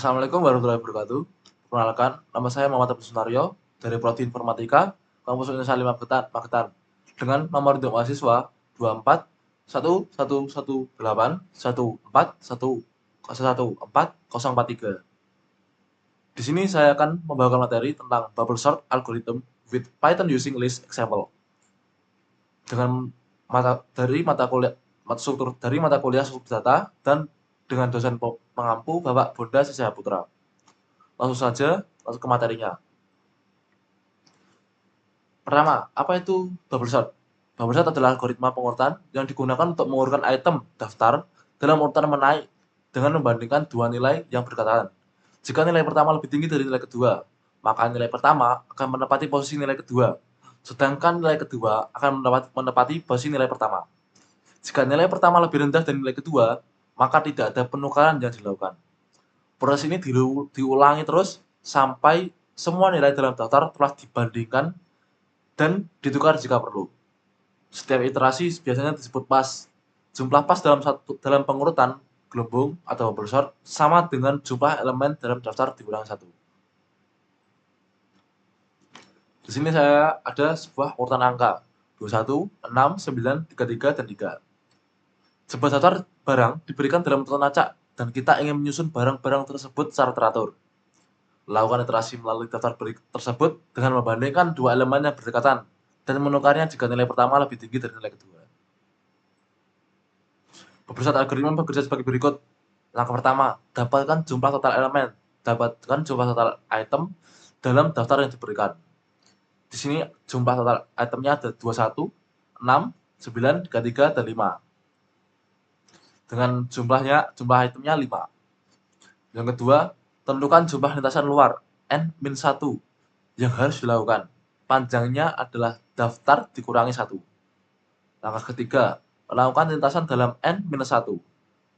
Assalamualaikum warahmatullahi wabarakatuh. Perkenalkan, nama saya Muhammad Abdul Sunario dari Prodi Informatika, Kampus Unisha 5 Magetan, dengan nomor induk mahasiswa 24 1118 141403. Di sini saya akan membawakan materi tentang bubble sort algorithm with Python using list example dengan mata kuliah struktur data dan dengan dosen pengampu Bapak Bonda Sisya Putra. Langsung saja masuk ke materinya. Pertama, apa itu bubble sort? Bubble sort adalah algoritma pengurutan yang digunakan untuk mengurutkan item daftar dalam urutan menaik dengan membandingkan dua nilai yang berdekatan. Jika nilai pertama lebih tinggi dari nilai kedua, maka nilai pertama akan menempati posisi nilai kedua, sedangkan nilai kedua akan menempati posisi nilai pertama. Jika nilai pertama lebih rendah dari nilai kedua, maka tidak ada penukaran yang dilakukan. Proses ini diulangi terus sampai semua nilai dalam daftar telah dibandingkan dan ditukar jika perlu. Setiap iterasi biasanya disebut pas. Jumlah pas dalam pengurutan gelembung atau bubble sort sama dengan jumlah elemen dalam daftar dikurangi 1. Di sini saya ada sebuah urutan angka 21, 6, 9, 33, dan 3. Sebuah daftar barang diberikan dalam urutan acak dan kita ingin menyusun barang-barang tersebut secara teratur. Lakukan iterasi melalui daftar tersebut dengan membandingkan dua elemen yang berdekatan dan menukarnya jika nilai pertama lebih tinggi dari nilai kedua. Bubble algoritma bekerja sebagai berikut. Langkah pertama, dapatkan jumlah total elemen, dapatkan jumlah total item dalam daftar yang diberikan. Di sini jumlah total itemnya ada 21, 6, 9, 33, dan 5. Dengan jumlah itemnya 5. Yang kedua, tentukan jumlah lintasan luar N-1 yang harus dilakukan. Panjangnya adalah daftar dikurangi 1. Langkah ketiga, lakukan lintasan dalam N-1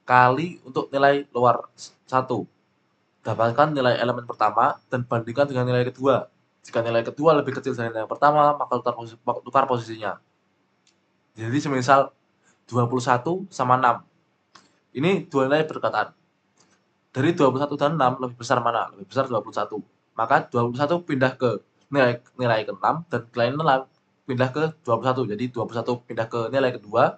kali untuk nilai luar 1. Dapatkan nilai elemen pertama dan bandingkan dengan nilai kedua. Jika nilai kedua lebih kecil dari nilai pertama, maka tukar posisinya. Jadi semisal 21 sama 6. Ini dua nilai berdekatan. Dari 21 dan 6 lebih besar mana? Lebih besar 21. Maka 21 pindah ke nilai ke-6 dan nilai 6 pindah ke 21. Jadi 21 pindah ke nilai kedua,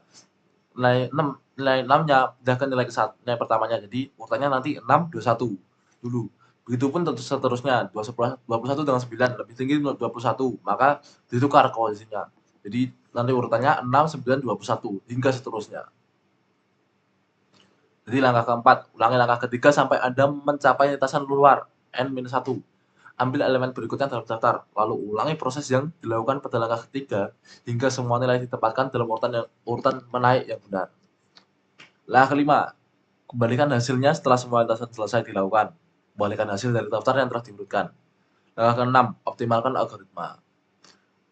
nilai 6-nya pindah ke nilai pertamanya. Jadi urutannya nanti 6, 21 dulu. Begitupun seterusnya, 21 dengan 9 lebih tinggi 21, maka ditukar posisinya. Jadi nanti urutannya 6, 9, 21 hingga seterusnya. Jadi langkah keempat, ulangi langkah ketiga sampai Anda mencapai lintasan luar N-1. Ambil elemen berikutnya dalam daftar, lalu ulangi proses yang dilakukan pada langkah ketiga hingga semua nilai ditempatkan dalam urutan menaik yang benar. Langkah kelima, kembalikan hasilnya setelah semua lintasan selesai dilakukan. Kembalikan hasil dari daftar yang telah diurutkan. Langkah keenam, optimalkan algoritma.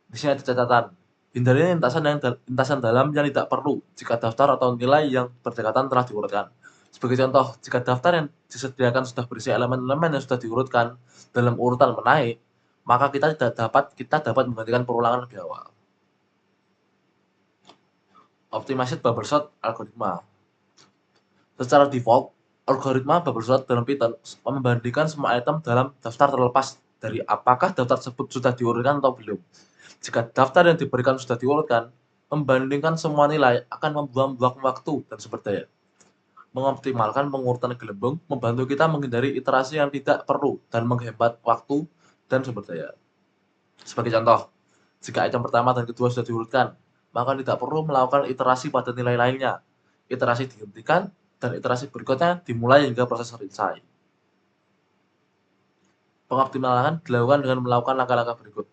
Di sini ada catatan. Hindari lintasan dalam yang tidak perlu jika daftar atau nilai yang berdekatan telah diurutkan. Sebagai contoh, jika daftar yang disediakan sudah berisi elemen-elemen yang sudah diurutkan dalam urutan menaik, maka kita dapat menggantikan perulangan lebih awal. Optimized bubble sort algoritma. Secara default, algoritma bubble sort dalam Python membandingkan semua item dalam daftar terlepas dari apakah daftar tersebut sudah diurutkan atau belum. Jika daftar yang diberikan sudah diurutkan, membandingkan semua nilai akan membuang waktu dan sumber daya. Mengoptimalkan pengurutan gelembung membantu kita menghindari iterasi yang tidak perlu dan menghemat waktu dan sumber daya. Sebagai contoh, jika item pertama dan kedua sudah diurutkan, maka tidak perlu melakukan iterasi pada nilai lainnya. Iterasi dihentikan dan iterasi berikutnya dimulai hingga proses selesai. Pengoptimalan dilakukan dengan melakukan langkah-langkah berikut.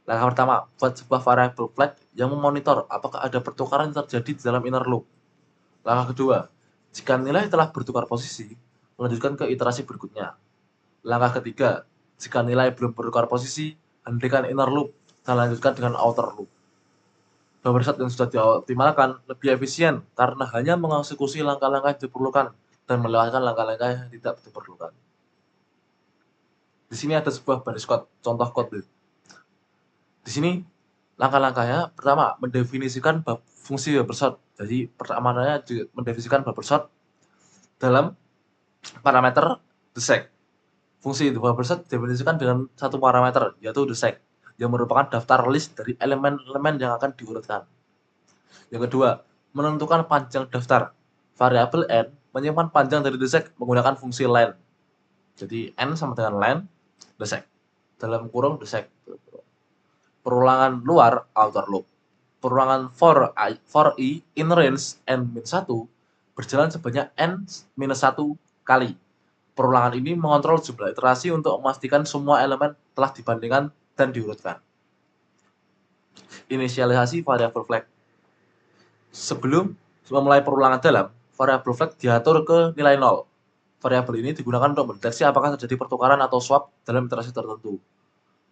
Langkah pertama, buat sebuah variable flag yang memonitor apakah ada pertukaran yang terjadi di dalam inner loop. Langkah kedua, jika nilai telah bertukar posisi, melanjutkan ke iterasi berikutnya. Langkah ketiga, jika nilai belum bertukar posisi, hentikan inner loop dan lanjutkan dengan outer loop. Bubble sort yang sudah dioptimalkan lebih efisien karena hanya mengeksekusi langkah-langkah yang diperlukan dan melewatkan langkah-langkah yang tidak diperlukan. Di sini ada sebuah baris contoh kode. Di sini langkah-langkahnya, pertama, mendefinisikan fungsi bubble sort. Jadi pertamanya mendefinisikan bubble sort dalam parameter the sec. Fungsi buffer set didefinisikan dengan satu parameter, yaitu the sec, yang merupakan daftar list dari elemen-elemen yang akan diurutkan. Yang kedua, menentukan panjang daftar. Variabel n menyimpan panjang dari the sec menggunakan fungsi len. Jadi n sama dengan len the sec. Dalam kurung the sec. Perulangan luar outer loop. Perulangan for i in range n-1 berjalan sebanyak n-1 kali. Perulangan ini mengontrol jumlah iterasi untuk memastikan semua elemen telah dibandingkan dan diurutkan. Inisialisasi variabel flag. Sebelum memulai perulangan dalam, variabel flag diatur ke nilai 0. Variabel ini digunakan untuk mendeteksi apakah terjadi pertukaran atau swap dalam iterasi tertentu.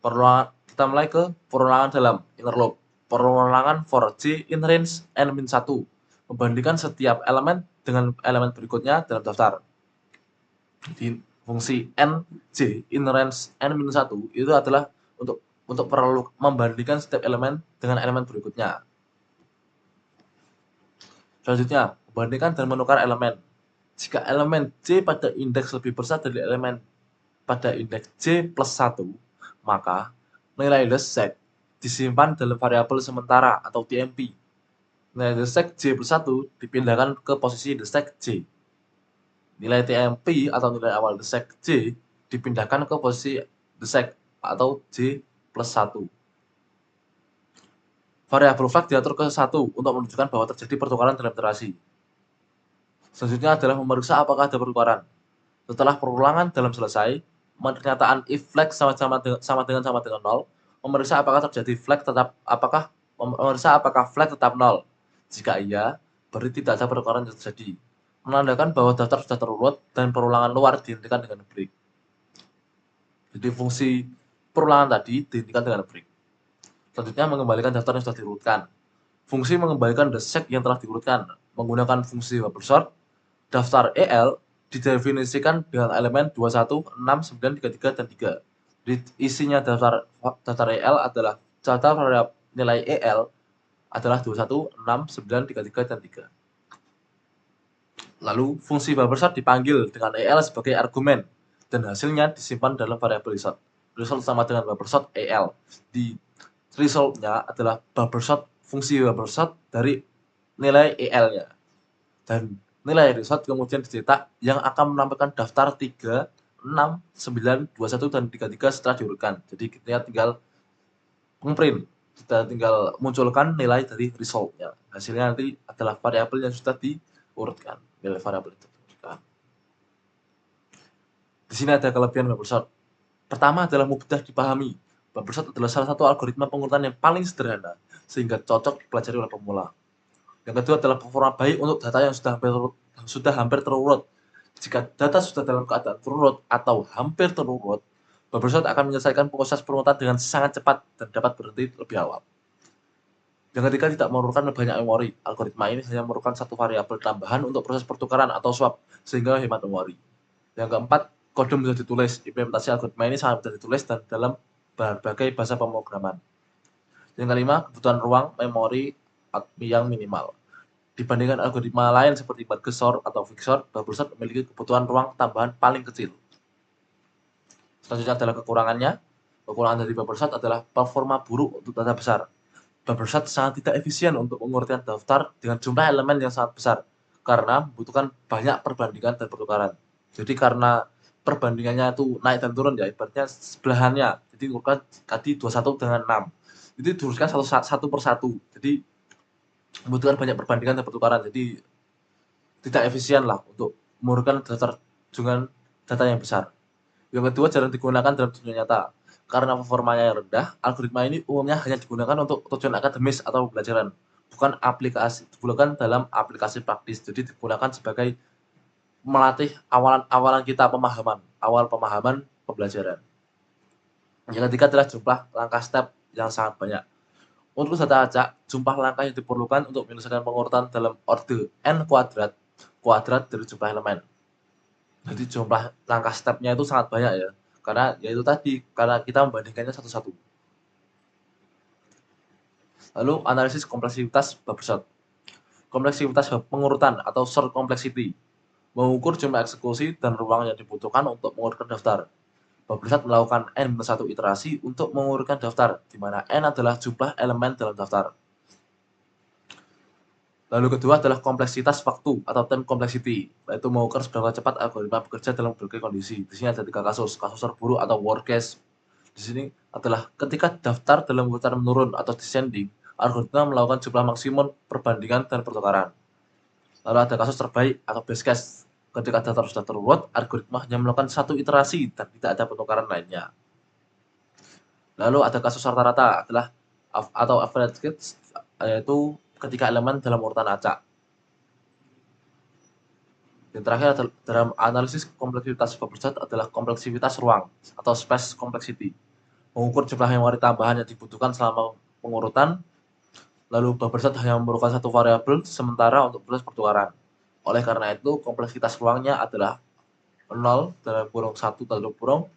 Kita mulai ke perulangan dalam, inner loop. Perulangan for j in range n-1, membandingkan setiap elemen dengan elemen berikutnya dalam daftar. Jadi fungsi nj in range n-1 itu adalah untuk perlu membandingkan setiap elemen dengan elemen berikutnya. Selanjutnya, membandingkan dan menukar elemen. Jika elemen j pada indeks lebih besar dari elemen pada indeks j plus 1, maka nilai the sec disimpan dalam variabel sementara atau TMP. Nilai the sec j plus 1 dipindahkan ke posisi the sec j. Nilai TMP atau nilai awal the sec j dipindahkan ke posisi the sec atau j plus 1. Variabel flag diatur ke 1 untuk menunjukkan bahwa terjadi pertukaran dalam iterasi. Selanjutnya adalah memeriksa apakah ada pertukaran. Setelah perulangan dalam selesai, pernyataan if flag sama dengan 0, memeriksa apakah terjadi flag memeriksa apakah flag tetap 0. Jika iya, berarti tidak ada pertukaran yang terjadi. Menandakan bahwa daftar sudah terurut dan perulangan luar dihentikan dengan break. Jadi fungsi perulangan tadi dihentikan dengan break. Selanjutnya mengembalikan daftar yang sudah diurutkan. Fungsi mengembalikan the sec yang telah diurutkan menggunakan fungsi buffer sort. Daftar EL didefinisikan dengan elemen 21, 6, 9, 33, dan 3. Jadi isinya daftar EL adalah daftar variabel nilai EL adalah 21, 6, 9, 33, dan 3. Lalu fungsi buffer sort dipanggil dengan EL sebagai argumen dan hasilnya disimpan dalam variabel result. Result sama dengan buffer sort EL. Di resultnya adalah buffer sort, fungsi buffer sort dari nilai EL-nya. Dan nilai result kemudian dicetak yang akan menampilkan daftar 3, 6, 9, 21, dan 33 setelah diurutkan. Jadi kita tinggal print, kita tinggal munculkan nilai dari resultnya. Hasilnya nanti adalah variabel yang sudah diurutkan. Nilai variabel itu diurutkan. Di sini ada kelebihan buffer sort. Pertama adalah mudah dipahami. Buffer sort adalah salah satu algoritma pengurutan yang paling sederhana, sehingga cocok dipelajari oleh pemula. Yang kedua adalah performa baik untuk data yang sudah hampir terurut. Jika data sudah dalam keadaan terurut atau hampir terurut, buffer sort akan menyelesaikan proses perurutan dengan sangat cepat dan dapat berhenti lebih awal. Yang ketiga, tidak memerlukan banyak memori. Algoritma ini hanya memerlukan satu variabel tambahan untuk proses pertukaran atau swap, sehingga hemat memori. Yang keempat, kode mudah ditulis. Implementasi algoritma ini sangat mudah ditulis dan dalam berbagai bahasa pemrograman. Yang kelima, kebutuhan ruang memori yang minimal. Dibandingkan algoritma lain seperti Mergesort atau Quicksort, buffer sort memiliki kebutuhan ruang tambahan paling kecil. Selanjutnya adalah kekurangannya. Kekurangan dari buffer sort adalah performa buruk untuk data besar. Buffer sort sangat tidak efisien untuk mengurutkan daftar dengan jumlah elemen yang sangat besar karena membutuhkan banyak perbandingan dan pertukaran. Jadi karena perbandingannya itu naik dan turun ya, ibaratnya sebelahannya. Jadi urutkan tadi 21 dengan 6. Itu diurutkan satu per satu. Jadi membutuhkan banyak perbandingan dan pertukaran. Jadi tidak efisien lah untuk mengurutkan daftar dengan data yang besar. Yang kedua, jarang digunakan dalam dunia nyata. Karena performanya yang rendah, algoritma ini umumnya hanya digunakan untuk tujuan akademis atau pembelajaran, bukan dalam aplikasi praktis. Jadi digunakan sebagai melatih awal pemahaman pembelajaran. Yang ketiga adalah jumlah langkah step yang sangat banyak. Untuk data acak, jumlah langkah yang diperlukan untuk menyelesaikan pengurutan dalam orde n kuadrat dari jumlah elemen. Jadi jumlah langkah stepnya itu sangat banyak ya. Karena yaitu tadi, karena kita membandingkannya satu-satu. Lalu analisis kompleksitas buffer sort. Kompleksitas pengurutan atau sort complexity. mengukur jumlah eksekusi dan ruang yang dibutuhkan untuk mengurutkan daftar. Buffer melakukan N-1 iterasi untuk mengurutkan daftar, di mana N adalah jumlah elemen dalam daftar. Lalu kedua adalah kompleksitas waktu atau time complexity, yaitu mengukur seberapa cepat algoritma bekerja dalam berbagai kondisi. Di sini ada 3 kasus terburuk atau worst case. Di sini adalah ketika daftar dalam urutan menurun atau descending, algoritma melakukan jumlah maksimum perbandingan dan pertukaran. Lalu ada kasus terbaik atau best case, ketika daftar sudah terurut, algoritma hanya melakukan satu iterasi dan tidak ada pertukaran lainnya. Lalu ada kasus rata-rata adalah atau average case, yaitu ketika elemen dalam urutan acak. Dan terakhir dalam analisis kompleksitas buffer adalah kompleksitas ruang atau space complexity. Mengukur jumlah memori tambahan yang dibutuhkan selama pengurutan, lalu buffer hanya memerlukan satu variabel sementara untuk proses pertukaran. Oleh karena itu, kompleksitas ruangnya adalah 0 dalam kurung 1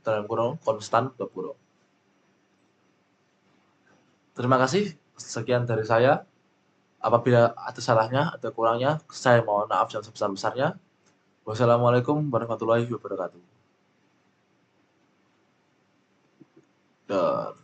dalam kurung konstan tutup kurung. Terima kasih, sekian dari saya. Apabila ada salahnya, ada kurangnya, saya mohon maaf yang sebesar-besarnya. Wassalamualaikum warahmatullahi wabarakatuh. Dan